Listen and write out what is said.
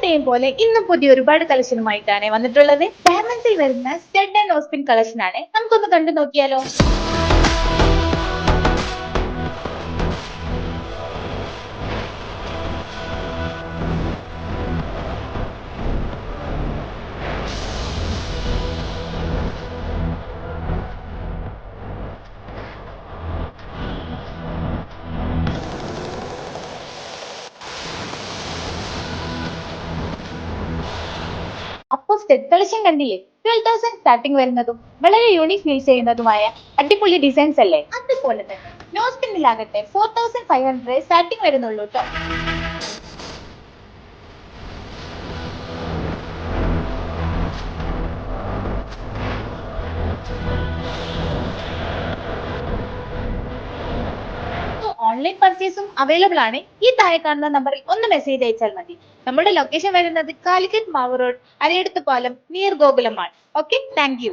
എന്നത്തെയും പോലെ ഇന്ന് പുതിയ ഒരുപാട് കളക്ഷനുമായിട്ടാണ് വന്നിട്ടുള്ളത്. ഡയമണ്ട്സിൽ വരുന്ന സ്റ്റഡ് ആൻഡ് നോസ്പിൻ കളക്ഷൻ ആണ്. നമുക്കൊന്ന് കണ്ടു നോക്കിയാലോ. അപ്പോ സ്റ്റെപ്പ് കളക്ഷൻ കണ്ടില്ലേ? 12,000 സ്റ്റാർട്ടിംഗ് വരുന്നതും വളരെ യൂണിക് ഫീൽ ചെയ്യുന്നതുമായ അടിപൊളി ഡിസൈൻസ് അല്ലേ? അതുപോലെ തന്നെ നോസ്പിന്നിലാകട്ടെ 4,500 സ്റ്റാർട്ടിംഗ് വരുന്നുള്ളൂ കേട്ടോ. ഓൺലൈൻ പർച്ചേസും അവൈലബിൾ ആണ്. ഈ താഴെ കാണുന്ന നമ്പറിൽ ഒന്ന് മെസ്സേജ് അയച്ചാൽ മതി. നമ്മുടെ ലൊക്കേഷൻ വരുന്നത് കാലിക്കറ്റ് മാവ് റോഡ്, അരയടുത്ത് പാലം, near Gokulam mall. Okay, thank you.